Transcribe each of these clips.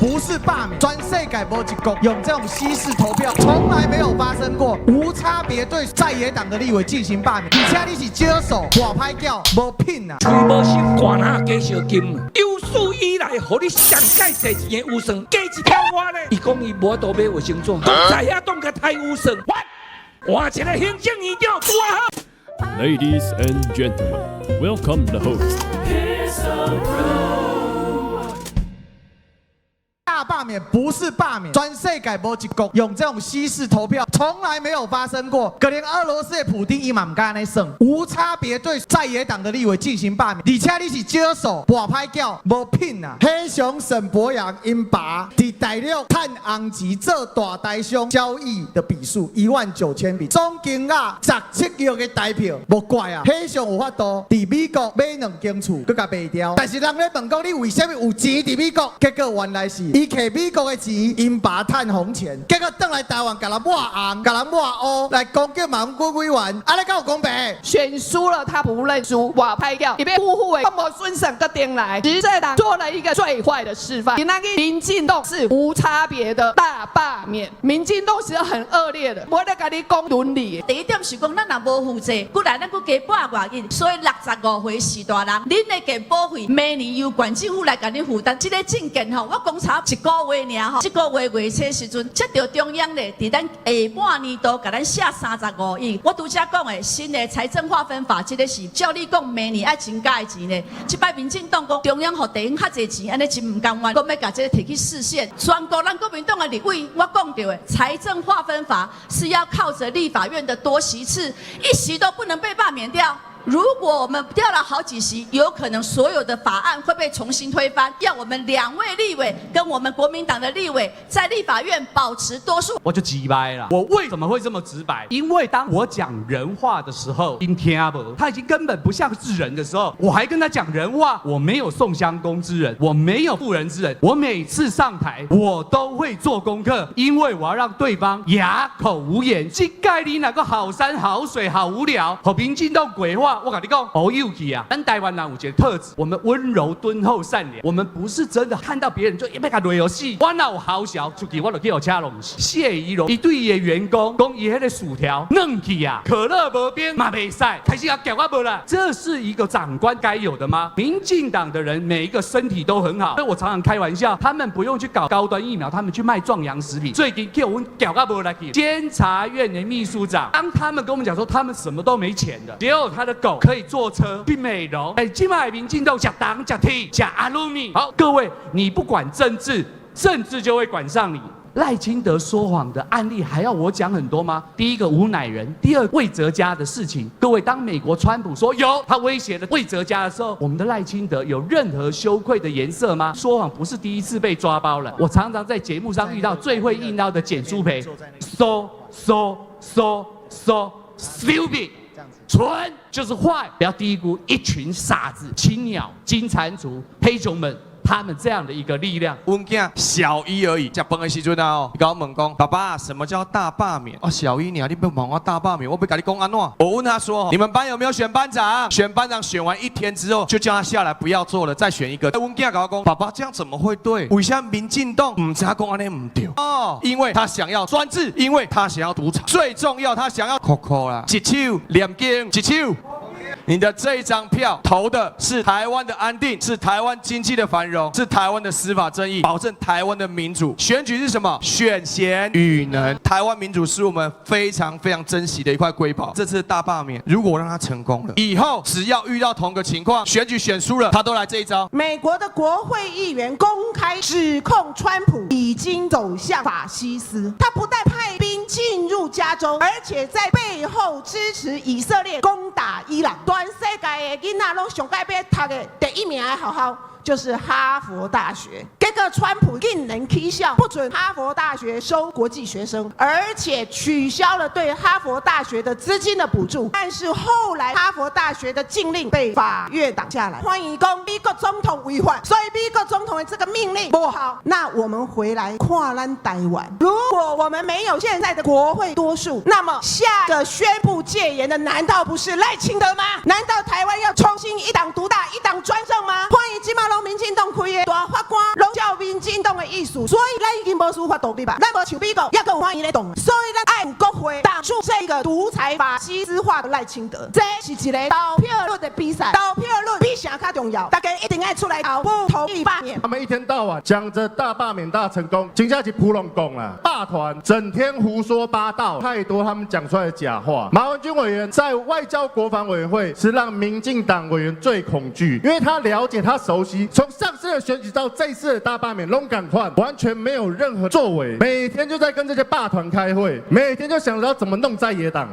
不是罢免，全世界没一国用这种稀释投票，从来没有发生过，无差别对在野党的立委进行罢免，而且你是接手外派叫无品啊！吹无心，寒下加小金。有史以来，互你上届侪钱的有算，加一条我呢？伊讲伊无多买卫生纸，在遐当个太有算。换一个行政院长多好。Ladies and gentlemen, welcome the host. 大罢免不是罢免，全世界没一国用这种稀释投票，从来没有发生过。可连俄罗斯的普丁伊嘛唔敢安尼算，无差别对在野党的立委进行罢免，而且你是接手外派叫无品啊！黑熊沈博阳因爸伫大陆探红旗做大台商交易的笔数19000笔，总金额17亿的台票，无怪啊！黑熊有法度伫美国买2间厝，佮甲卖掉。但是人咧问讲你为什么有钱伫美国？结果原来是伊摕美国的钱，因爸趁红钱，结果倒来台湾，甲人抹红，甲人抹黑，来攻击马国委员，安尼敢有公平？选输了他不认输，我拍掉，你被呼呼的，我孙省个点来，执政党做了一个最坏的示范。你那个民进党是无差别的大罢免，民进党是很恶劣的，我在跟你讲伦理。第一点是讲，咱若无负债，不然咱佫加8外亿，所以65岁是大人，恁的健保费明年由县政府来甲恁负担。这个证件吼，我讲差1个月尔吼，这个月月初时阵，接到中央咧，伫咱下半年度甲咱下35亿。我拄则讲的新的财政划分法，这个是照你讲明年爱增加的钱呢。这摆民进党讲中央互地方较侪钱，安尼真唔甘愿，讲要甲这个摕去实现。全国咱国民党的立委，我讲到的财政划分法是要靠着立法院的多席次，一席都不能被罢免掉。如果我们掉了好几席，有可能所有的法案会被重新推翻。要我们2位立委跟我们国民党的立委在立法院保持多数。我就急掰了。我为什么会这么直白？因为当我讲人话的时候，听不，他已经根本不像是人的时候，我还跟他讲人话。我没有宋襄公之人，我没有妇人之仁。我每次上台，我都会做功课，因为我要让对方哑口无言。这概你哪个好山好水好无聊，好民进党鬼话。我跟你讲，好有气啊！咱台湾人有一个特质，我们温柔敦厚善良，我们不是真的看到别人就要甲雷游戏。我哪有好小出去，我就叫车龙谢宜荣，一对伊的员工讲伊迄个薯条嫩去啊，可乐无边嘛袂使，开始要叫我无啦。这是一个长官该有的吗？民进党的人每一个身体都很好，所以我常常开玩笑，他们不用去搞高端疫苗，他们去卖壮阳食品。最近叫我叫我无来去，监察院的秘书长，当他们跟我们讲说他们什么都没钱的，只有他的狗可以坐车去美容。今麦民进党吃糖吃铁吃阿鲁米。好，各位，你不管政治，政治就会管上你。赖清德说谎的案例还要我讲很多吗？第一个吴乃仁，第二魏哲家的事情。各位，当美国川普说有他威胁了魏哲家的时候，我们的赖清德有任何羞愧的颜色吗？说谎不是第一次被抓包了。我常常在节目上遇到最会硬刀的简书培 ，so stupid。蠢就是坏，不要低估一群傻子、青鸟、金蟾蜍、黑熊们。他们这样的一个力量，阮囝小一而已，食饭的时阵啊，伊甲我问讲，爸爸，什么叫大罢免？哦，小一你不问我大罢免，我不跟你讲安怎？我问他说，你们班有没有选班长？选班长选完1天之后，就叫他下来不要做了，再选一个。阮囝甲我讲，爸爸这样怎么会对？为什么民进党唔知讲安尼唔对？哦，因为他想要专制，因为他想要独裁，最重要他想要扣扣啦，一手2间，一手。你的这一张票投的是台湾的安定，是台湾经济的繁荣，是台湾的司法正义，保证台湾的民主。选举是什么？选贤与能。台湾民主是我们非常非常珍惜的一块瑰宝。这次大罢免，如果让他成功了，以后只要遇到同个情况，选举选输了，他都来这一招。美国的国会议员公开指控川普已经走向法西斯，他不但派兵进入加州，而且在背后支持以色列攻打伊朗。全世界的囡仔拢上该要读的第1名的学校就是哈佛大学。结果川普竟然起笑，不准哈佛大学收国际学生，而且取消了对哈佛大学的资金的补助。但是后来哈佛大学的禁令被法院挡下来，欢迎讲美国总统违反，所以美国总统的这个命令不好。那我们回来看咱台湾，如果我们没有现在的国会多数，那么下个宣布戒严的难道不是赖清德吗？难道台湾要重新一党独大、一党专政吗？欢迎金马龙民进党开的大法官。照民进党的意思，所以咱已经无司法独立吧，咱无像美国，也更有欢迎咧动，所以咱爱国会挡住这个独裁法西斯化的赖清德，这是一个投票率的比赛，投票率比啥较重要，大家一定要出来投，不同意罢免。他们一天到晚讲着大罢免大成功，真正是普龙宫啦，霸团整天胡说八道，太多他们讲出来的假话。马文君委员在外交国防委员会是让民进党委员最恐惧，因为他了解他熟悉，从上次的选举到这一次的大罢免，拢赶快完全没有任何作为，每天就在跟这些霸团开会，每天就想着要怎么弄在野党。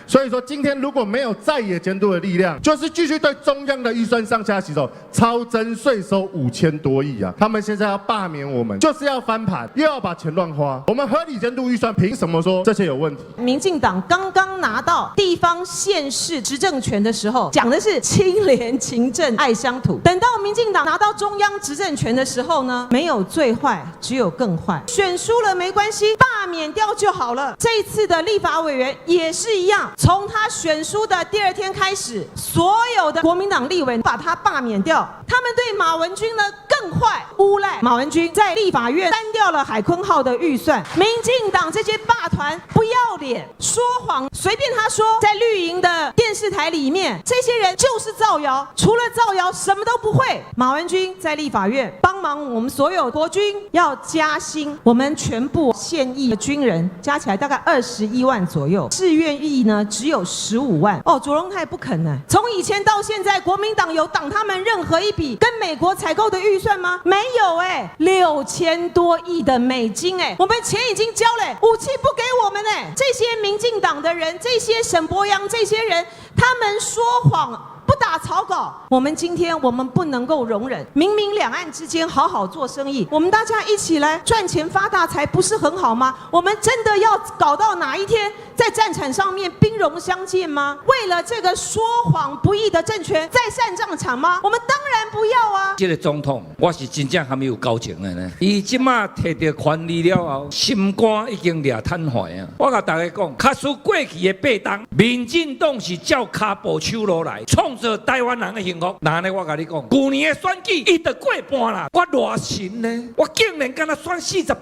所以说，今天如果没有在野监督的力量，就是继续对中央的预算上下其手，超征税收5000多亿啊！他们现在要罢免我们，就是要翻盘，又要把钱乱花。我们合理监督预算，凭什么说这些有问题？民进党刚刚拿到地方县市执政权的时候，讲的是清廉勤政爱乡土。等到民进党拿到中央执政权的时候呢，没有最坏，只有更坏。选输了没关系，罢免掉就好了。这一次的立法委员也是一样。从他选输的第2天开始，所有的国民党立委把他罢免掉。他们对马文君呢更坏，诬赖马文君在立法院删掉了海鲲号的预算。民进党这些霸团不要脸，说谎，随便他说。在绿营的电视台里面，这些人就是造谣，除了造谣什么都不会。马文君在立法院帮忙我们所有国军要加薪，我们全部现役的军人加起来大概21万左右，志愿役呢只有15万哦，卓荣泰不肯呢。从以前到现在，国民党有挡他们任何一笔跟美国采购的预算吗？没有哎，6000多亿的美金哎，我们钱已经交了，武器不给我们哎。这些民进党的人，这些沈伯洋这些人，他们说谎。不打草稿，我们今天我们不能够容忍。明明两岸之间好好做生意，我们大家一起来赚钱发大财，不是很好吗？我们真的要搞到哪一天在战场上面兵戎相见吗？为了这个说谎不义的政权再上战场吗？我们当然不要啊！这个总统，我是真正还没有交情的呢。伊即马摕到权力了后，心肝已经掠瘫痪啊！我甲大家讲，卡输过去的背当，民进党是照脚步手落来创造台湾人的幸福。那呢，我甲你讲，去年的选举伊就过半啦，我偌神呢？我竟然敢若选40%，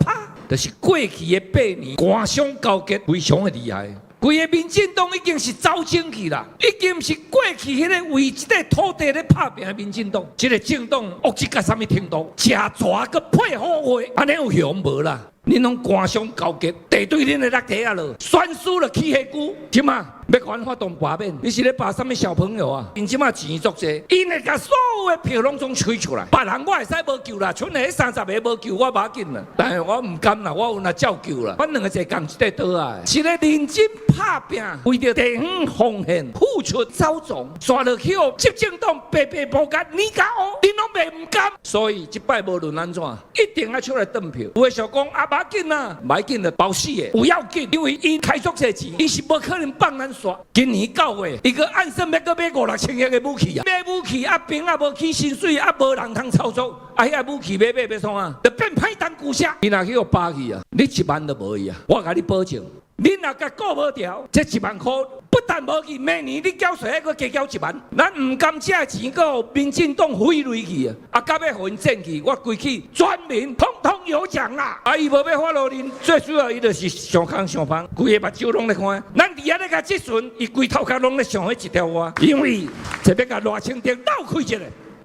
就是过去的8年官商勾结非常的厉害。规个民进党已经是走精去啦，已经是过去迄个为这个土地咧拍拼的民进党，这个政党恶质到什么程度？吃蛇个配合伙，安尼有用无啦？恁拢官商勾结，地对恁的落地啊咯，选输了起迄句，即嘛要管发动罢免，你是咧罢什么小朋友啊？因即嘛钱足济，因会甲所有的票拢总吹出来，别人我会使无救啦，剩下30个无救我无要紧啦，但是我唔甘啦，我有那照救啦，阮两个在共一个岛啊，是咧认真拍拼，为着地方奉献、付出、走总，刷落去哦，执政党白白无干，你敢哦？恁拢袂唔甘，所以即摆无论安怎，一定要出来登票。有诶想讲啊，唔要紧啦，唔要紧啦，包死诶，不要紧，因为伊开足济钱，伊是无可能放咱刷。今年9月，伊个暗算要搁买5-6千亿的武器啊，买武器啊，兵啊无起薪水啊，无人通操作，啊，遐武器买要创啊，就变歹当故乡。你若去互扒去啊，你1万都无去啊，我甲你保证。你若甲顾无掉，这1万块不但无去，明年你缴税还搁加缴1万。咱唔甘这钱，搁民进党飞落去啊！啊，到要互因占去，我规起全民通通有奖啦！啊，伊无要发落恁，最主要伊就是上空上芳，规个目睭拢咧看。咱伫遐咧甲质询，伊规头壳拢咧想迄一条话，因为特别甲赖清德闹开一个。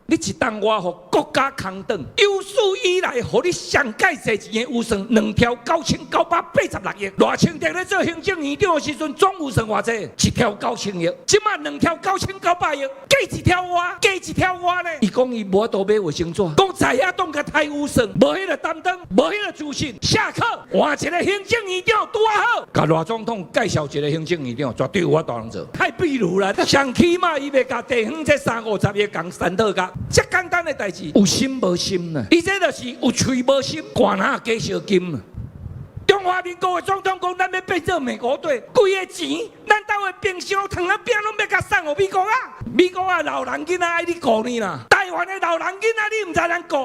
你一当我互国家空档，有史以来互你上介济钱的预算，2条9986亿。赖清德咧做行政院长的时阵，总预算偌济？1条9000亿，即马2条9900亿，加1条我，加1条我咧。伊讲伊无多买卫生纸，讲在遐当个太预算，无迄个担当，无迄个自信。下课换一个行政院长拄好，甲赖总统介绍一个行政院长，绝对有我大人做。太比如啦，上起码伊袂甲地方这30-50亿共删倒甲。这简单的代志，有心无心呐？伊这就是有喙无心，管哪加小金啊！中华民国的总统讲，咱要变做美国队，规个钱，咱兜的冰箱糖啊饼拢要甲送互美国啊！美国啊老人囡仔爱你顾你啦，台湾的老人囡仔你唔知咱顾，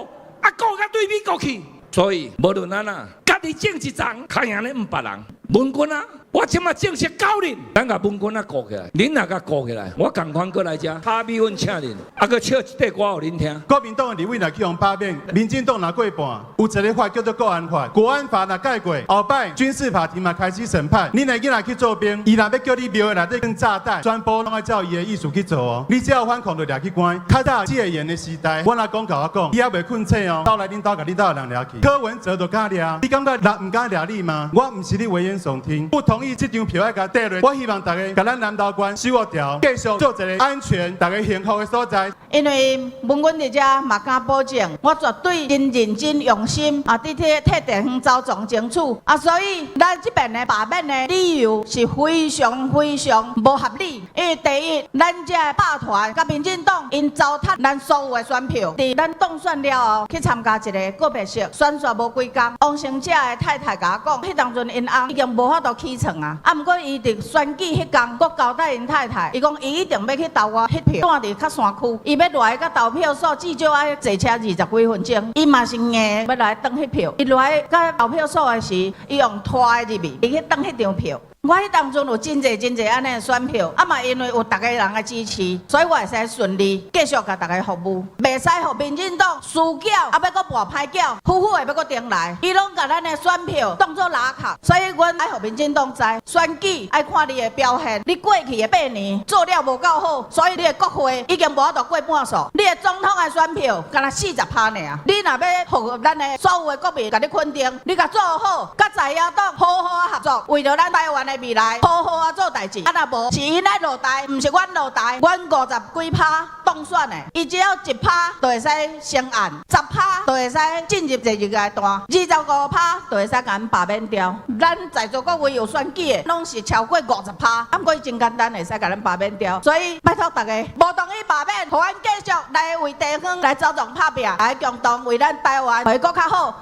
啊顾甲对美国去，所以无论咱啊，家己种一丛，看赢咧500人。文君啊，我即马正式教恁，咱甲文官啊顾起来，恁若甲顾起来，我共款过来遮，咖米粉请恁，啊，搁唱一块歌互恁听。国民党的立委若去用罢免，民进党若过半，有一个法叫做国安法，国安法若改过，后摆军事法庭嘛开始审判，你的囡仔去做兵，伊若要叫你庙的内底放炸弹，全部拢要照伊的意思去做哦。你只要反抗就抓去关。较早戒严的时代，我阿公甲我讲，伊也袂困醒哦，斗来恁兜甲你兜的人抓去。柯文哲就敢抓，你感觉人唔敢抓你吗？我唔是你危言耸听，不同意这张票要甲缀落。我希望大家甲咱南投县守护条，继续做一个安全、大家幸福的所在。因为文官伫遮嘛敢保证，我绝对真认真用心啊，伫替地方走总争取啊，所以咱这边的罢免的理由是非常无合理。因为第一，咱这霸团甲民进党因糟蹋咱所有的选票，伫咱当选了后去参加一个个别式宣誓无几工，王成者的太太甲我讲，迄当阵因翁已经无法度起床啊，啊，毋过伊伫选举迄天，佫交代因太太，伊讲伊一定要去投我迄票，住伫较山区，伊要来甲投票所至少爱坐车20几分钟，伊嘛是硬要来登迄票，伊来甲投票所的时，伊用拖的入去，伊去登迄张票。我迄当中有真侪安尼的选票，啊嘛因为有大家人的支持，所以我会使顺利继续甲大家服务，袂使互民进党输缴，啊要搁跋歹缴，夫妇会要搁顶来，伊拢甲咱的选票当作拉卡，所以阮爱互民进党知，选举爱看你的表现，你过去的8年做了无够好，所以你的国会已经无法度过半数，你的总统的选票敢若40%尔，你若要互咱的所有的国民甲你肯定，你甲做好，甲在野党好好啊合作，为了咱台湾的未来好好啊做代志，啊若无是因来落台，唔是阮落台，阮50几趴当选的，伊只要1%就会使升案，10%就会使进入第二个段，25%就会使甲咱罢免掉。咱在座各位有选举的，拢是超过50%，啊不过伊真简单会使甲咱罢免掉，所以拜托大家无同意罢免，互阮继续来为地方来走动拍拼，来共同为咱台湾会搁较好。